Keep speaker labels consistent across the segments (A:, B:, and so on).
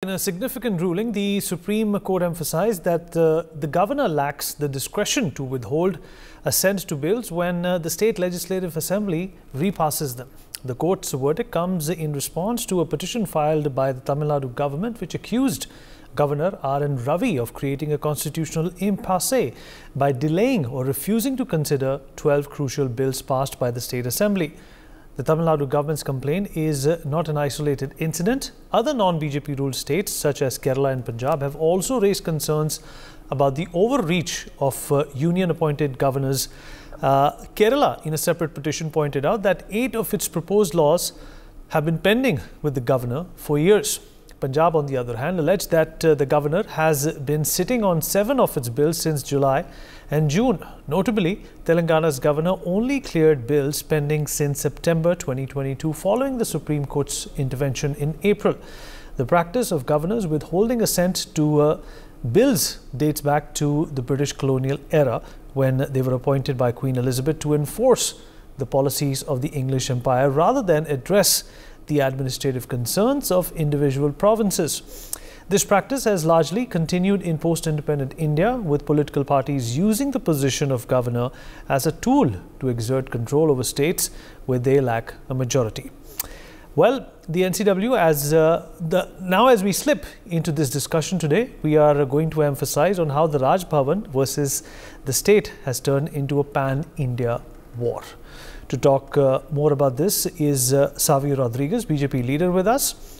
A: In a significant ruling, the Supreme Court emphasized that the governor lacks the discretion to withhold assent to bills when the state legislative assembly repasses them. The court's verdict comes in response to a petition filed by the Tamil Nadu government, which accused Governor R.N. Ravi of creating a constitutional impasse by delaying or refusing to consider 12 crucial bills passed by the state assembly. The Tamil Nadu government's complaint is not an isolated incident. Other non-BJP ruled states such as Kerala and Punjab have also raised concerns about the overreach of union-appointed governors. Kerala, in a separate petition, pointed out that 8 of its proposed laws have been pending with the governor for years. Punjab, on the other hand, alleged that the governor has been sitting on 7 of its bills since July and June. Notably, Telangana's governor only cleared bills pending since September 2022 following the Supreme Court's intervention in April. The practice of governors withholding assent to bills dates back to the British colonial era when they were appointed by Queen Elizabeth to enforce the policies of the English Empire rather than address the administrative concerns of individual provinces. This practice has largely continued in post-independent India, with political parties using the position of governor as a tool to exert control over states where they lack a majority. Well, the NCW, now as we slip into this discussion today, we are going to emphasize on how the Raj Bhavan versus the state has turned into a pan-India war. To talk more about this is Savio Rodriguez, BJP leader, with us.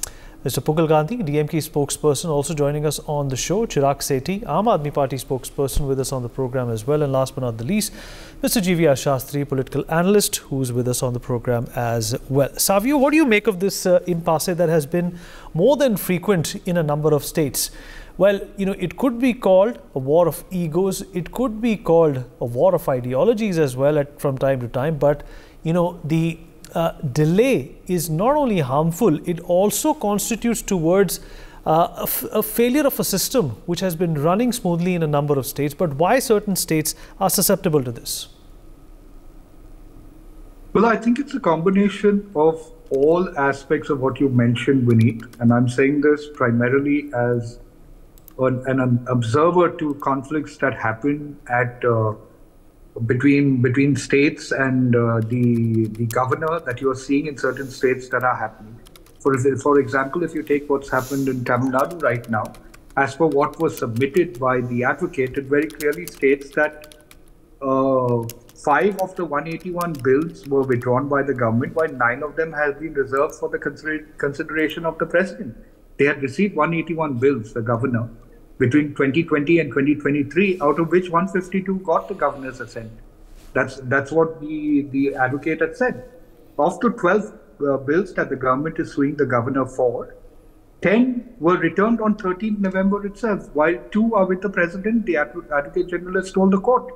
A: Mr. Pugal Gandhi, DMK spokesperson, also joining us on the show. Chirag Sethi, Aam Aadmi Party spokesperson, with us on the program as well. And last but not the least, Mr. GVR Shastri, political analyst, who's with us on the program as well. Savio, what do you make of this impasse that has been more than frequent in a number of states? Well, it could be called a war of egos. It could be called a war of ideologies as well from time to time. But, the delay is not only harmful, it also constitutes towards a failure of a system which has been running smoothly in a number of states. But why certain states are susceptible to this?
B: Well, I think it's a combination of all aspects of what you mentioned, Vineet. And I'm saying this primarily as an observer to conflicts that happen at between states and the governor that you are seeing in certain states that are happening. For example, if you take what's happened in Tamil Nadu right now, as per what was submitted by the advocate, it very clearly states that 5 of the 181 bills were withdrawn by the government, while 9 of them have been reserved for the consideration of the president. They had received 181 bills, the governor, between 2020 and 2023, out of which 152 got the governor's assent. That's what the advocate had said. Of the 12 bills that the government is suing the governor for, 10 were returned on 13th November itself, while 2 are with the president, the advocate general has told the court.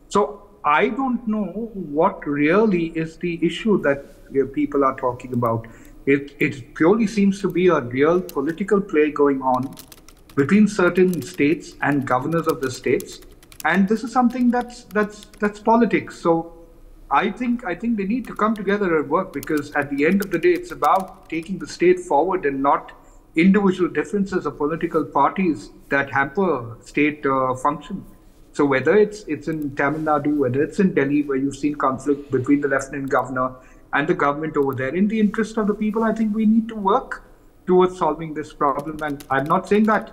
B: So I don't know what really is the issue that people are talking about. It purely seems to be a real political play going on between certain states and governors of the states, and this is something that's politics. So I think they need to come together and work, because at the end of the day, it's about taking the state forward and not individual differences of political parties that hamper state function. So whether it's in Tamil Nadu, whether it's in Delhi, where you've seen conflict between the lieutenant governor and the government over there, in the interest of the people, I think we need to work towards solving this problem. And I'm not saying that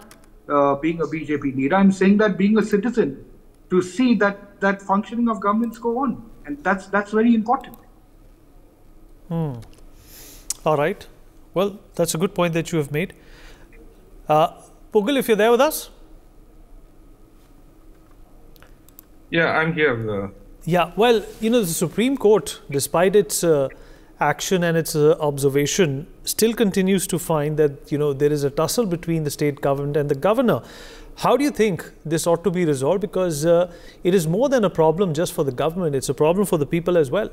B: being a BJP leader, I'm saying that being a citizen, to see that functioning of governments go on. And that's very important.
A: All right. Well, that's a good point that you have made. Pugal, if you're there with us?
C: Yeah, I'm here.
A: Yeah, well, the Supreme Court, despite its action and its observation, still continues to find that, there is a tussle between the state government and the governor. How do you think this ought to be resolved? Because it is more than a problem just for the government, it's a problem for the people as well.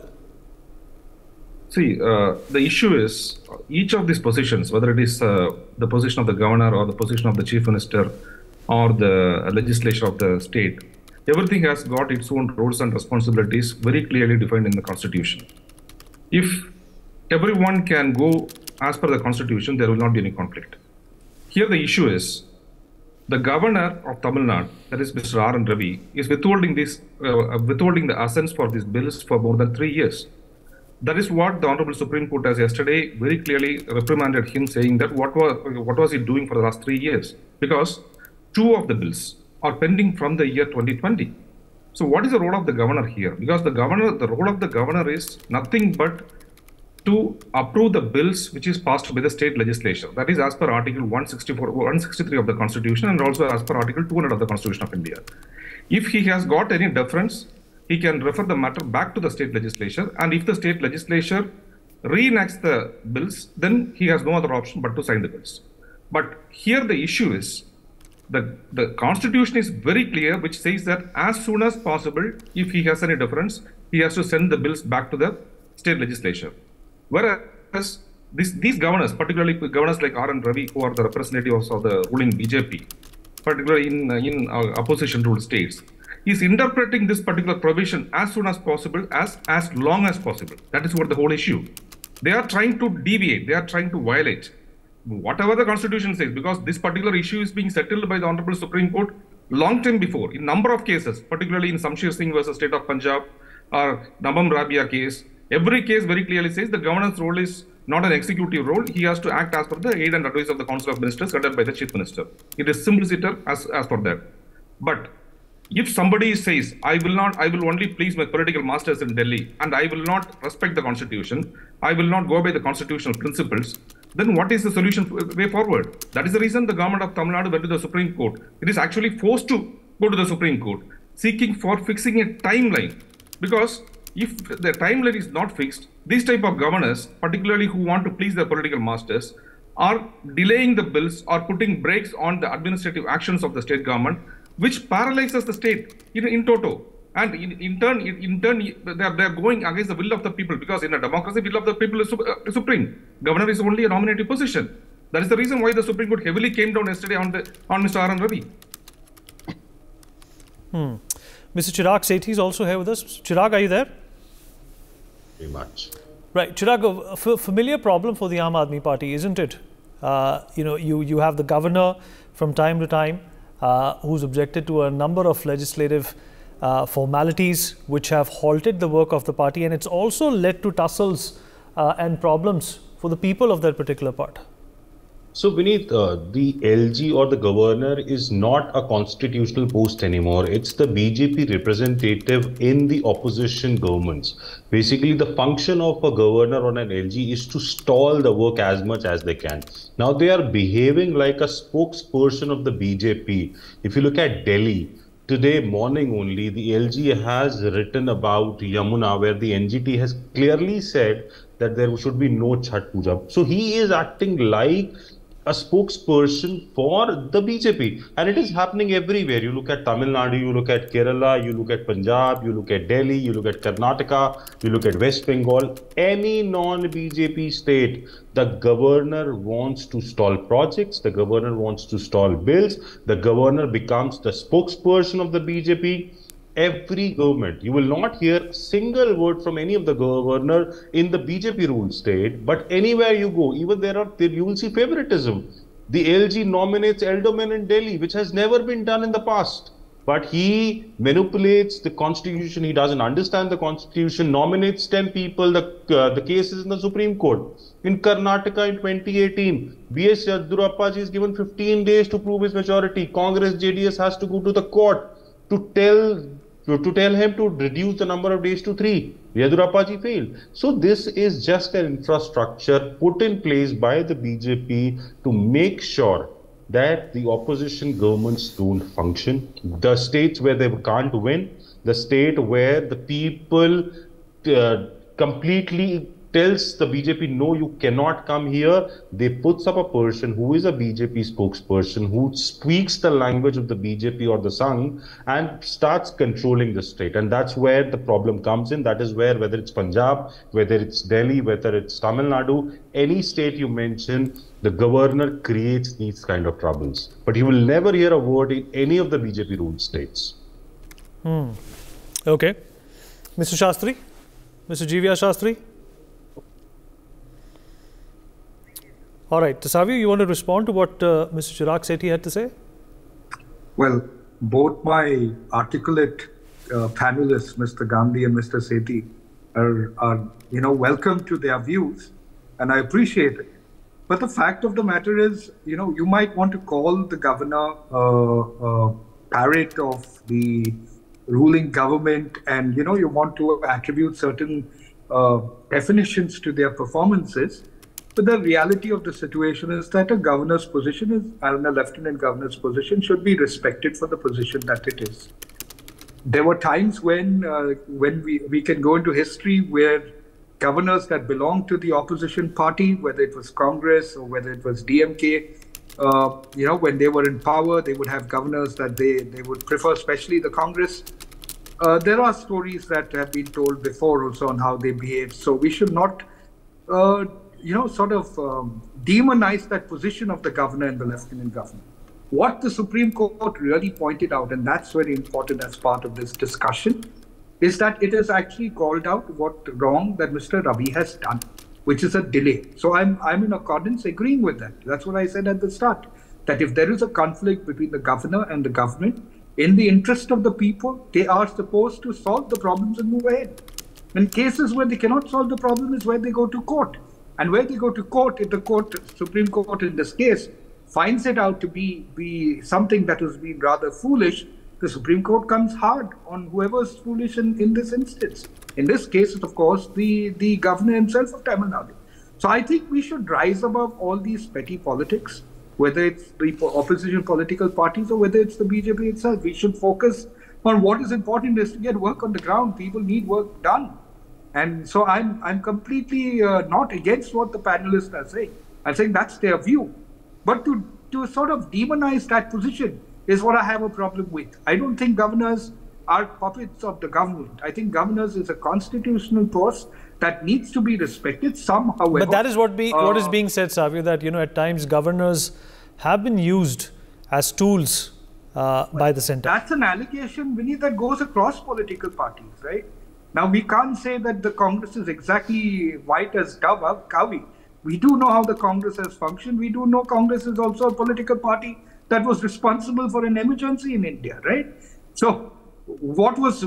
C: See, the issue is each of these positions, whether it is the position of the governor or the position of the chief minister or the legislature of the state, everything has got its own roles and responsibilities very clearly defined in the Constitution. If everyone can go as per the Constitution, there will not be any conflict. here the issue is the governor of Tamil Nadu, that is Mr. R. N. Ravi, is withholding the assents for these bills for more than 3 years. That is what the Honorable Supreme Court has yesterday very clearly reprimanded him, saying that what was he doing for the last 3 years? Because 2 of the bills are pending from the year 2020. So what is the role of the governor here? Because the role of the governor is nothing but to approve the bills which is passed by the state legislature. That is as per Article 163 of the Constitution and also as per Article 200 of the Constitution of India. If he has got any deference, he can refer the matter back to the state legislature, and if the state legislature reenacts the bills, then he has no other option but to sign the bills. But here the issue is, the Constitution is very clear, which says that as soon as possible, if he has any deference, he has to send the bills back to the state legislature. Whereas these governors, particularly governors like R. N. Ravi, who are the representatives of the ruling BJP, particularly in opposition ruled states, is interpreting this particular provision as soon as possible as long as possible. That is what the whole issue. They are trying to deviate, they are trying to violate whatever the Constitution says, because this particular issue is being settled by the Honorable Supreme Court long time before, in number of cases, particularly in Shamsher Singh versus State of Punjab or Nabam Rabia case. Every case very clearly says the governor's role is not an executive role. He has to act as per the aid and advice of the Council of Ministers headed by the Chief Minister. It is simpliciter as for that. But if somebody says, I will only please my political masters in Delhi and I will not respect the Constitution, I will not go by the constitutional principles, then what is the solution way forward? That is the reason the government of Tamil Nadu went to the Supreme Court. It is actually forced to go to the Supreme Court, seeking for fixing a timeline. Because if the timeline is not fixed, these type of governors, particularly who want to please their political masters, are delaying the bills or putting brakes on the administrative actions of the state government, which paralyzes the state in toto. And in turn, they are going against the will of the people, because in a democracy, will of the people is supreme. Governor is only a nominative position. That is the reason why the Supreme Court heavily came down yesterday on Mr. R. N. Ravi.
A: Mr. Chirag Sethi is also here with us. Chirag, are you there?
D: Very much.
A: Right, Chirag, a familiar problem for the Aam Aadmi Party, isn't it? You have the governor from time to time who's objected to a number of legislative formalities which have halted the work of the party, and it's also led to tussles and problems for the people of that particular part.
D: So, Vineet, the LG or the governor is not a constitutional post anymore. It's the BJP representative in the opposition governments. Basically, the function of a governor or an LG is to stall the work as much as they can. Now, they are behaving like a spokesperson of the BJP. If you look at Delhi, today morning only, the LG has written about Yamuna, where the NGT has clearly said that there should be no Chhat Puja. So, he is acting like a spokesperson for the BJP, and it is happening everywhere. You look at Tamil Nadu, you look at Kerala, you look at Punjab, you look at Delhi, you look at Karnataka, you look at West Bengal, any non-BJP state, the governor wants to stall projects, the governor wants to stall bills, the governor becomes the spokesperson of the BJP. Every government, you will not hear a single word from any of the governor in the BJP ruled state, but anywhere you go, even you will see favoritism. The LG nominates aldermen in Delhi, which has never been done in the past. But he manipulates the Constitution. He doesn't understand the Constitution, nominates 10 people. The case is in the Supreme Court. In Karnataka in 2018, B.S. Yadurappa is given 15 days to prove his majority. Congress, JDS has to go to the court to tell him to reduce the number of days to 3. Yadurappa ji failed. So this is just an infrastructure put in place by the BJP to make sure that the opposition governments don't function. The states where they can't win, the state where the people completely tells the BJP, no, you cannot come here. They puts up a person who is a BJP spokesperson, who speaks the language of the BJP or the Sangh and starts controlling the state. And that's where the problem comes in. That is where, whether it's Punjab, whether it's Delhi, whether it's Tamil Nadu, any state you mention, the governor creates these kind of troubles. But you will never hear a word in any of the BJP ruled states.
A: Okay. Mr. Shastri, Mr. GVR Shastri. All right. Savio, you want to respond to what Mr. Chirag Sethi had to say?
B: Well, both my articulate panelists, Mr. Gandhi and Mr. Sethi, are welcome to their views, and I appreciate it. But the fact of the matter is, you might want to call the governor a parrot of the ruling government, and you want to attribute certain definitions to their performances. But the reality of the situation is that a governor's position and a lieutenant governor's position should be respected for the position that it is. There were times when we can go into history where governors that belonged to the opposition party, whether it was Congress or whether it was DMK, when they were in power, they would have governors that they would prefer, especially the Congress. There are stories that have been told before also on how they behaved. So we should not, demonize that position of the governor and the lieutenant governor. What the Supreme Court really pointed out, and that's very important as part of this discussion, is that it has actually called out what wrong that Mr. Ravi has done, which is a delay. So I'm in accordance agreeing with that. That's what I said at the start, that if there is a conflict between the governor and the government, in the interest of the people, they are supposed to solve the problems and move ahead. In cases where they cannot solve the problem is where they go to court. And where they go to court, if the Supreme Court in this case, finds it out to be something that has been rather foolish, the Supreme Court comes hard on whoever is foolish in this instance. In this case, of course, the governor himself of Tamil Nadu. So I think we should rise above all these petty politics, whether it's the opposition political parties or whether it's the BJP itself. We should focus on what is important is to get work on the ground. People need work done. And so I'm completely not against what the panelists are saying. I'm saying that's their view. But to sort of demonize that position is what I have a problem with. I don't think governors are puppets of the government. I think governors is a constitutional post that needs to be respected somehow.
A: But that is what is being said, Savio, that at times governors have been used as tools by the centre.
B: That's an allegation, Vinny, that goes across political parties, right? Now, we can't say that the Congress is exactly white as cowie. We do know how the Congress has functioned. We do know Congress is also a political party that was responsible for an emergency in India, right? So, what was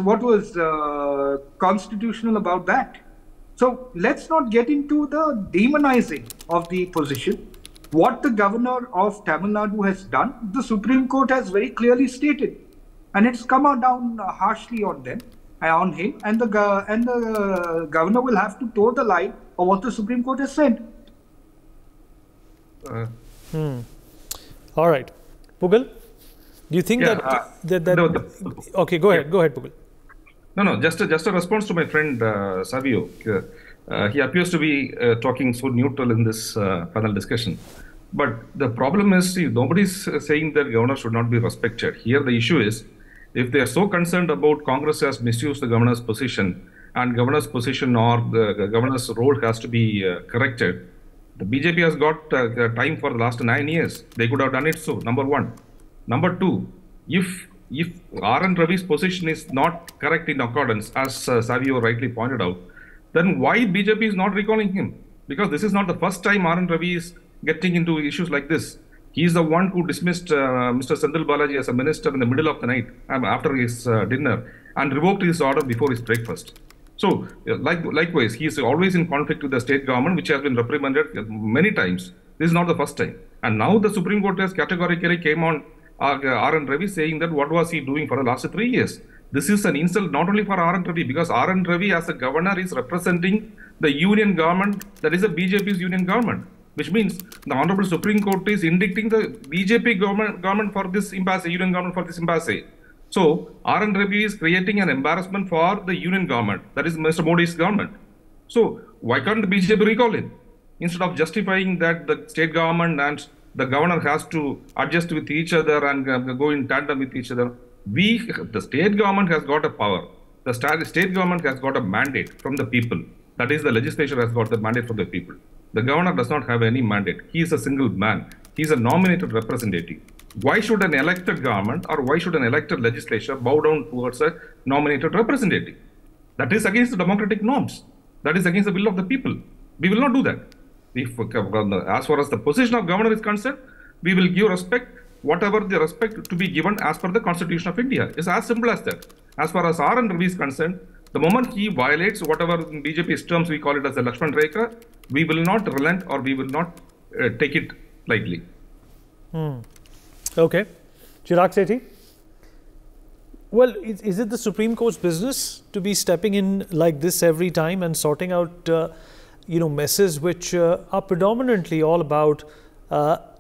B: constitutional about that? So, let's not get into the demonizing of the position. What the governor of Tamil Nadu has done, the Supreme Court has very clearly stated, and it's come down harshly on him, and the governor will have to toe the line of what the Supreme Court has said.
A: All right, Pugal, do you think okay, go ahead, Pugal.
C: No, just a response to my friend Savio. He appears to be talking so neutral in this panel discussion. But the problem is, nobody's saying that governor should not be respected. Here the issue is, if they are so concerned about Congress has misused the governor's position and governor's position or the governor's role has to be corrected, the BJP has got time for the last 9 years. They could have done it so, number one. Number two, if R.N. Ravi's position is not correct in accordance, as Savio rightly pointed out, then why BJP is not recalling him? Because this is not the first time R.N. Ravi is getting into issues like this. He is the one who dismissed Mr. Sendil Balaji as a minister in the middle of the night after his dinner and revoked his order before his breakfast. So, likewise, he is always in conflict with the state government, which has been reprimanded many times. This is not the first time. And now the Supreme Court has categorically came on R.N. Ravi saying that what was he doing for the last 3 years. This is an insult not only for R.N. Ravi, because R.N. Ravi as a governor is representing the union government, that is the BJP's union government, which means the Honorable Supreme Court is indicting the BJP government for this impasse, union government for this impasse. So, R.N. Ravi is creating an embarrassment for the union government, that is Mr. Modi's government. So, why can't the BJP recall him? Instead of justifying that the state government and the governor has to adjust with each other and go in tandem with each other, the state government has got a power. The state government has got a mandate from the people. That is, the legislature has got the mandate from the people. The governor does not have any mandate. He is a single man. He is a nominated representative. Why should an elected government or why should an elected legislature bow down towards a nominated representative? That is against the democratic norms. That is against the will of the people. We will not do that. As far as the position of governor is concerned, we will give respect, whatever the respect to be given as per the Constitution of India. It's as simple as that. As far as R. N. Ravi is concerned, the moment he violates whatever in BJP's terms we call it as the Lakshman Rekha, we will not relent or we will not take it lightly.
A: Okay. Chirag Sethi? Well, is it the Supreme Court's business to be stepping in like this every time and sorting out, messes which are predominantly all about,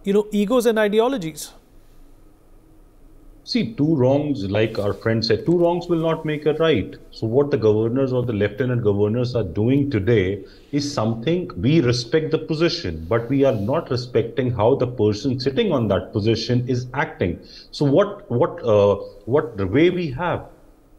A: egos and ideologies?
D: See, two wrongs, like our friend said, two wrongs will not make a right. So what the governors or the lieutenant governors are doing today is something, we respect the position, but we are not respecting how the person sitting on that position is acting. So what way we have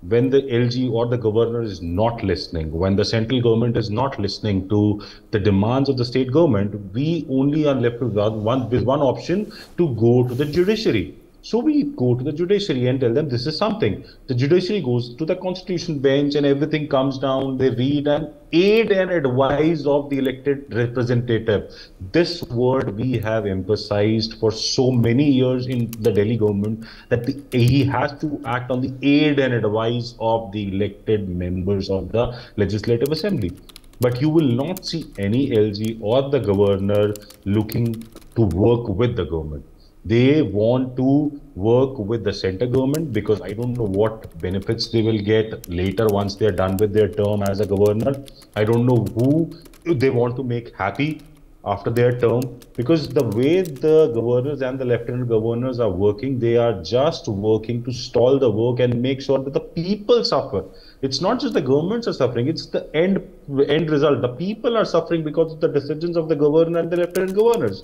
D: when the LG or the governor is not listening, when the central government is not listening to the demands of the state government, we only are left with one option, to go to the judiciary. So we go to the judiciary and tell them this is something. The judiciary goes to the constitution bench and everything comes down. They read and aid and advise of the elected representative. This word we have emphasized for so many years in the Delhi government, that he has to act on the aid and advice of the elected members of the Legislative Assembly. But you will not see any LG or the governor looking to work with the government. They want to work with the center government because I don't know what benefits they will get later once they are done with their term as a governor. I don't know who they want to make happy after their term, because the way the governors and the lieutenant governors are working, they are just working to stall the work and make sure that the people suffer. It's not just the governments are suffering, it's the end result. The people are suffering because of the decisions of the governor and the lieutenant governors.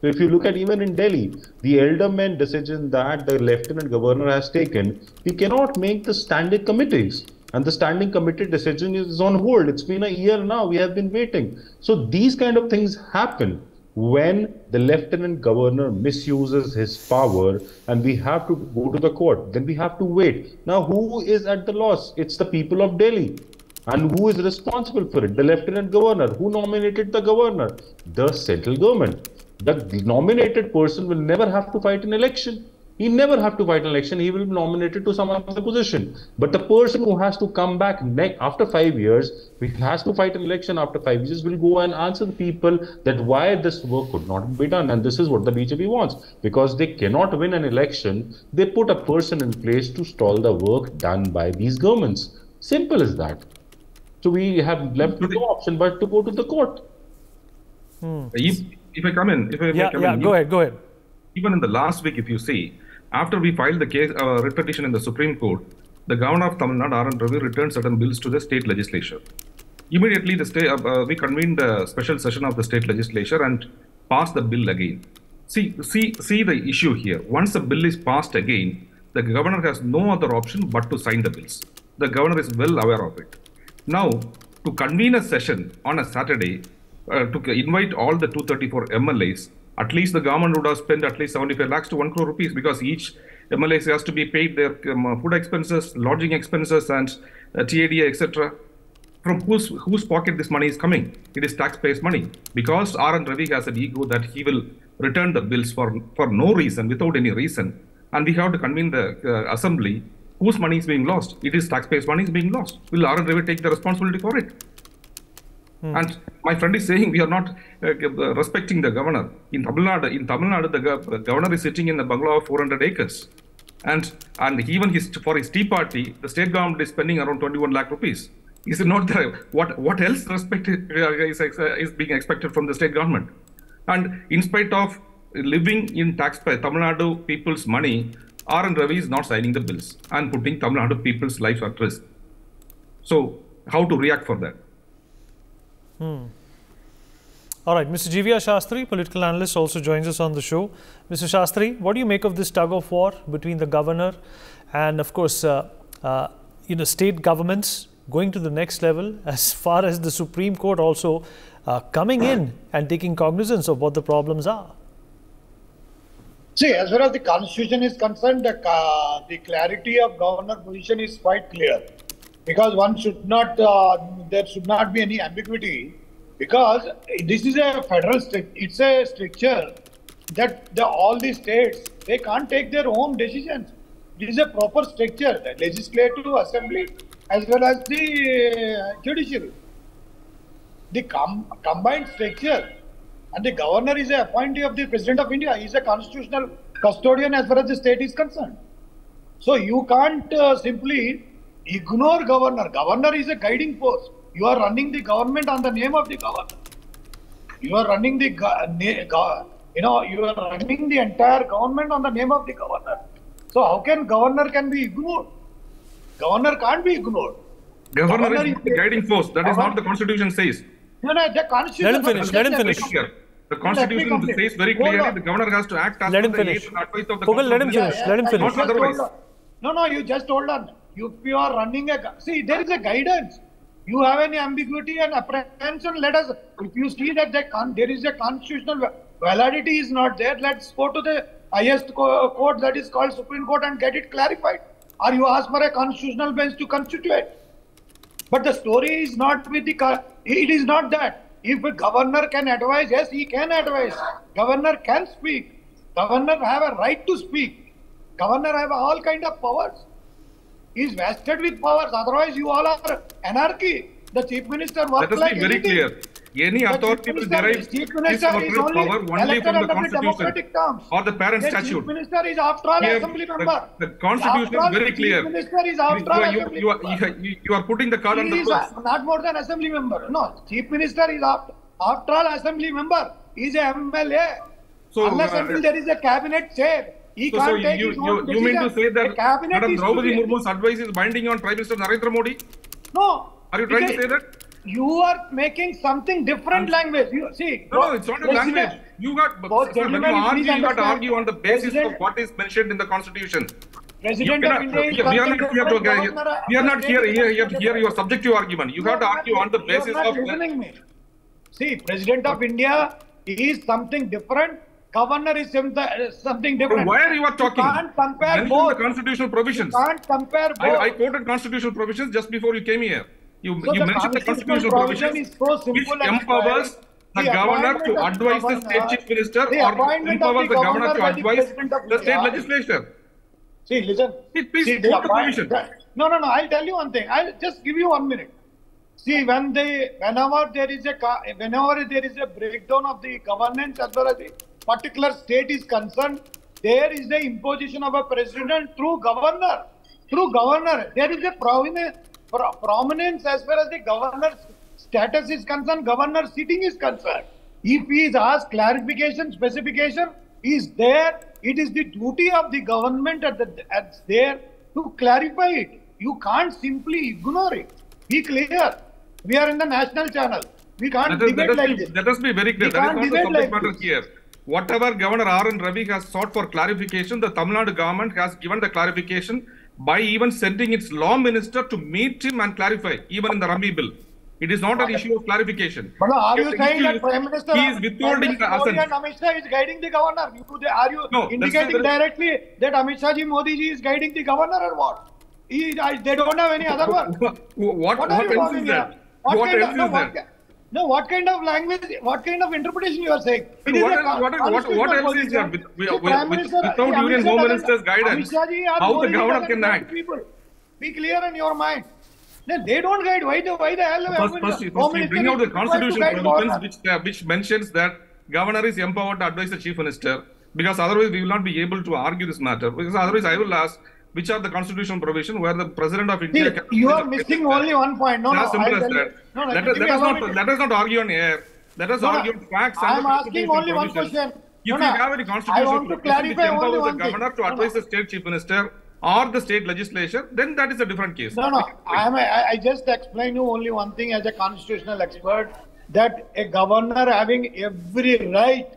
D: So if you look at even in Delhi, the elderman decision that the lieutenant governor has taken, we cannot make the standing committees. And the standing committee decision is on hold. It's been a year now. We have been waiting. So these kind of things happen when the lieutenant governor misuses his power and we have to go to the court. Then we have to wait. Now, who is at the loss? It's the people of Delhi. And who is responsible for it? The lieutenant governor. Who nominated the governor? The central government. The nominated person will never have to fight an election. He never have to fight an election. He will be nominated to some other position. But the person who has to come back after 5 years, who has to fight an election after 5 years, will go and answer the people that why this work could not be done. And this is what the BJP wants. Because they cannot win an election, they put a person in place to stall the work done by these governments. Simple as that. So we have left no option but to go to the court.
C: If I come in,
A: go ahead.
C: Even in the last week, if you see, after we filed the case, writ petition in the Supreme Court, the governor of Tamil Nadu, R. N. Ravi, returned certain bills to the state legislature. Immediately, we convened a special session of the state legislature and passed the bill again. See the issue here. Once the bill is passed again, the governor has no other option but to sign the bills. The governor is well aware of it. Now, to convene a session on a Saturday, to invite all the 234 MLAs, at least the government would have spent at least 75 lakhs to 1 crore rupees, because each MLA has to be paid their food expenses, lodging expenses, and TADA, etc. From whose pocket this money is coming? It is taxpayers' money. Because R. N. Ravi has an ego that he will return the bills for no reason, without any reason, and we have to convene the assembly. Whose money is being lost? It is taxpayers' money is being lost. Will R. N. Ravi take the responsibility for it? And my friend is saying we are not respecting the governor. In Tamil Nadu, the governor is sitting in a bungalow of 400 acres. And even for his tea party, the state government is spending around 21 lakh rupees. Is it not there? What else respect is being expected from the state government? And in spite of living in taxpayer Tamil Nadu people's money, R. N. Ravi is not signing the bills and putting Tamil Nadu people's lives at risk. So how to react for that?
A: All right, Mr. G.V.R. Shastri, political analyst, also joins us on the show. Mr. Shastri, what do you make of this tug of war between the governor and, of course, state governments going to the next level, as far as the Supreme Court also coming in and taking cognizance of what the problems are?
E: See, as far as the Constitution is concerned, the clarity of governor position is quite clear. Because one should not, there should not be any ambiguity Because this is a federal it's a structure that all the states, they can't take their own decisions. It is a proper structure, the legislative assembly as well as the judiciary. The combined structure, and the governor is an appointee of the President of India. He is a constitutional custodian as far as the state is concerned. So you can't simply ignore governor. Governor is a guiding force. You are running the government on the name of the governor. You are running the you are running the entire government on the name of the governor. So how can governor can be ignored? Governor can't be ignored.
C: Governor is the guiding force. That is not the Constitution says.
E: No, the Constitution.
A: Let him finish. Let him finish.
C: The Constitution says very clearly the governor has to act as
A: let him
C: the
A: finish.
C: advice of the
A: Google, let him finish. Let him finish.
C: Not otherwise.
E: No, you just hold on. If you are running see, there is a guidance. You have any ambiguity and apprehension, let us, if you see that there is a constitutional validity is not there, let's go to the highest court, that is called Supreme Court, and get it clarified. Or you ask for a constitutional bench to constitute. But the story is not with it is not that. If a governor can advise, yes, he can advise. Governor can speak. Governor have a right to speak. Governor have all kind of powers. He is vested with powers. Otherwise, you all are anarchy. The chief minister works like
C: very clear. Any authority will derive this power only from the Constitution or the parent statute.
E: The chief minister is after all assembly member.
C: The Constitution is very clear.
E: The chief minister is after all assembly member.
C: You are putting the card on the box.
E: He is not more than assembly member. No, chief minister is after all assembly member. He is a MLA.
C: So,
E: unless until there is a cabinet chair. He can't take his own
C: you mean to say that Madam Draupadi
E: decision.
C: Murmu's advice is binding on Prime Minister Narendra Modi?
E: No.
C: Are you trying to say that?
E: You are making something different language. You see.
C: No, it's not a language. You got when you argue, you got to argue on the basis of what is mentioned in the Constitution.
E: President of India.
C: We are not here your subjective argument. You have to argue on the basis of.
E: See, President of India is something different. Governor is something different.
C: Why are you talking?
E: You can't compare both.
C: The constitutional provisions.
E: You can't compare both.
C: I quoted constitutional provisions just before you came here. You mentioned the constitutional provisions which empowers the governor to advise the state chief minister or empowers the governor to advise the state legislature.
E: See, listen.
C: Please quote the provision.
E: No. I'll tell you one thing. I'll just give you 1 minute. See, whenever there is a breakdown of the governance as far as the particular state is concerned, there is the imposition of a president through governor. There is a prominence as far as the governor's status is concerned, governor sitting is concerned. If he is asked clarification, specification, is there. It is the duty of the government there to clarify it. You can't simply ignore it. Be clear. We are in the national channel. We can't debate like this.
C: Let us be very clear. That is not the subject matter here. Whatever Governor R.N. Ravi has sought for clarification, the Tamil Nadu government has given the clarification by even sending its law minister to meet him and clarify, even in the Rummy bill. It is not an issue of clarification.
E: But are you saying that Prime Minister
C: he is withholding the assent?
E: And Amit Shah is guiding the governor? Are you indicating directly that Amit Shah ji, Modi ji is guiding the governor or what? They don't have any other one.
C: What else is that? What else is that?
E: No, what kind of language, what kind of interpretation you are saying?
C: What else is there? Without Union Home Minister's guidance, how the governor can act?
E: Be clear in your mind. They don't guide. Why the hell?
C: First you bring out the constitutional provisions which mentions that governor is empowered to advise the chief minister, because otherwise we will not be able to argue this matter. Because otherwise I will ask, which are the constitutional provisions where the President of India...
E: See, you are missing only one point. No,
C: as simple as that. Let us not argue on air. Let us argue on facts.
E: I am asking only one question.
C: If you have any constitutional provision which empowers the governor to advise the state chief minister or the state legislature, then that is a different case.
E: No. I just explain you only one thing as a constitutional expert, that a governor having every right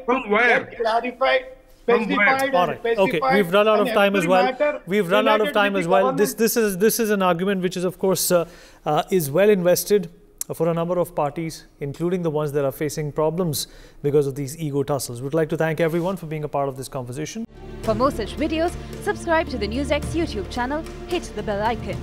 C: from where?
E: To clarify, specified
A: all right. Okay, we've run out of time as well. We've run out of time as well. This is an argument which is, of course, is well invested for a number of parties, including the ones that are facing problems because of these ego tussles. We'd like to thank everyone for being a part of this conversation.
F: For more such videos, subscribe to the NewsX YouTube channel, hit the bell icon.